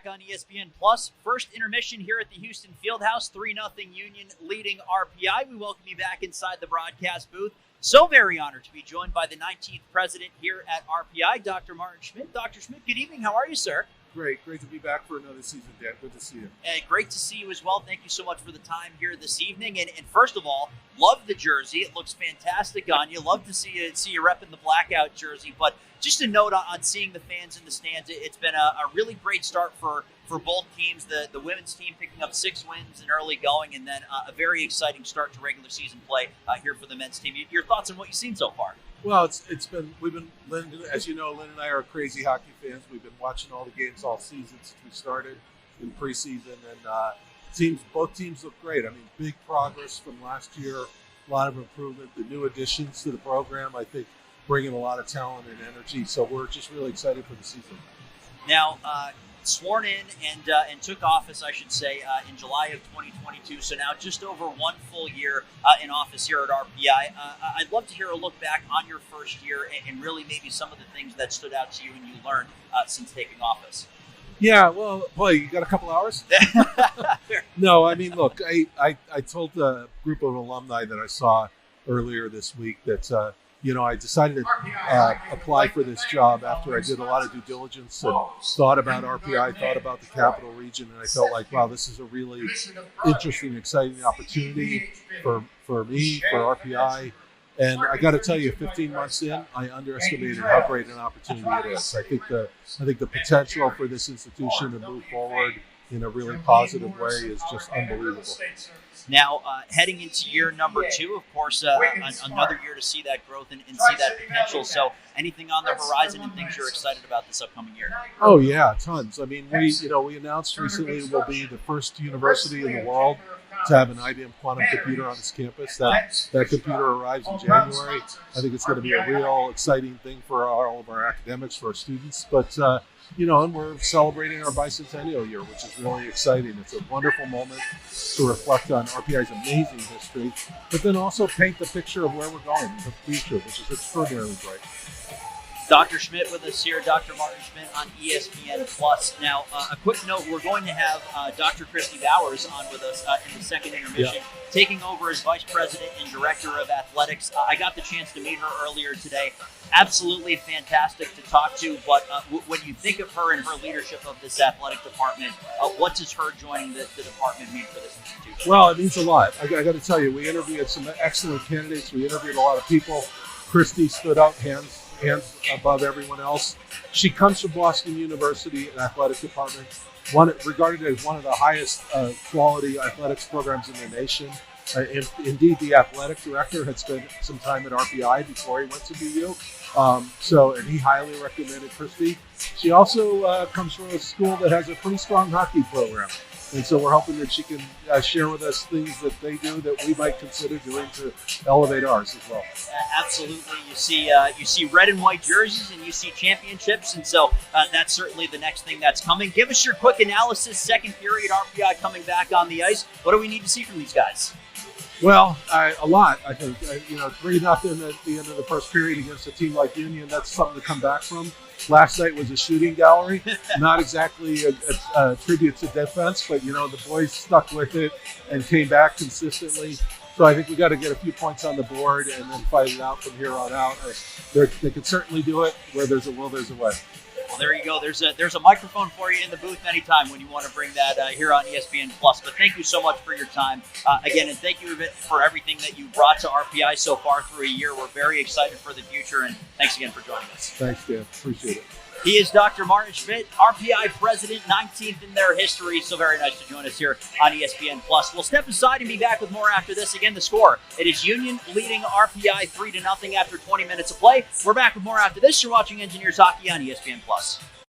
back on ESPN Plus. First intermission here at the Houston Fieldhouse, 3-0 Union leading RPI. We welcome you back inside the broadcast booth. So very honored to be joined by the 19th president here at RPI, Dr. Martin Schmidt. Dr. Schmidt, good evening. How are you, sir? Great to be back for another season, Dan. Good to see you. Great to see you as well. Thank you so much for the time here this evening. And first of all, love the jersey. It looks fantastic on you. Love to see you repping the Blackout jersey. But just a note on seeing the fans in the stands, it's been a really great start for both teams. The women's team picking up 6 wins and early going, and then a very exciting start to regular season play here for the men's team. Your thoughts on what you've seen so far? Well, Lynn, as you know, Lynn and I are crazy hockey fans. We've been watching all the games all season since we started in preseason, and both teams look great. I mean, big progress from last year, a lot of improvement. The new additions to the program, I think, bringing a lot of talent and energy. So we're just really excited for the season. Now, sworn in and took office, I should say, in July of 2022. So now just over 1 full year in office here at RPI. I'd love to hear a look back on your first year and really maybe some of the things that stood out to you and you learned since taking office. Yeah, well, boy, you got a couple hours? No, I mean, look, I told the group of alumni that I saw earlier this week that I decided to apply for this job after I did a lot of due diligence and thought about RPI, thought about the capital region, and I felt like, wow, this is a really interesting, exciting opportunity for me, for RPI. And I got to tell you, 15 months in, I underestimated how great an opportunity it is. I think the potential for this institution to move forward in a really positive way is just unbelievable. Now, heading into year number 2, of course, another year to see that growth and see that potential. So anything on the horizon and things you're excited about this upcoming year? Oh, yeah, tons. I mean, we announced recently we'll be the first university in the world to have an IBM quantum computer on its campus. That computer arrives in January. I think it's going to be a real exciting thing for all of our academics, for our students. But and we're celebrating our bicentennial year, which is really exciting. It's a wonderful moment to reflect on RPI's amazing history, but then also paint the picture of where we're going in the future, which is extraordinarily bright. Dr. Schmidt with us here, Dr. Martin Schmidt on ESPN Plus. Now, a quick note, we're going to have Dr. Christy Bowers on with us in the second intermission, taking over as Vice President and Director of Athletics. I got the chance to meet her earlier today. Absolutely fantastic to talk to, but when you think of her and her leadership of this athletic department, what does her joining the department mean for this institution? Well, it means a lot. I got to tell you, we interviewed some excellent candidates. We interviewed a lot of people. Christy stood out hands above everyone else. She comes from Boston University, an athletic department, regarded as one of the highest quality athletics programs in the nation. Indeed, the athletic director had spent some time at RPI before he went to BU. And he highly recommended Christy. She also comes from a school that has a pretty strong hockey program. And so we're hoping that she can share with us things that they do that we might consider doing to elevate ours as well. Absolutely. You see red and white jerseys and you see championships. And so that's certainly the next thing that's coming. Give us your quick analysis. Second period, RPI coming back on the ice. What do we need to see from these guys? Well, a lot, I think. 3-0 at the end of the first period against a team like Union, that's something to come back from. Last night was a shooting gallery, not exactly a tribute to defense, but, the boys stuck with it and came back consistently. So I think we got to get a few points on the board and then fight it out from here on out. They can certainly do it. Where there's a will, there's a way. Well, there you go. There's a microphone for you in the booth anytime when you want to bring that here on ESPN Plus. But thank you so much for your time again, and thank you for everything that you brought to RPI so far through a year. We're very excited for the future, and thanks again for joining us. Thanks, Dan. Appreciate it. He is Dr. Martin Schmidt, RPI president, 19th in their history. So very nice to join us here on ESPN Plus. We'll step aside and be back with more after this. Again, the score. It is Union leading RPI 3-0 after 20 minutes of play. We're back with more after this. You're watching Engineers Hockey on ESPN Plus.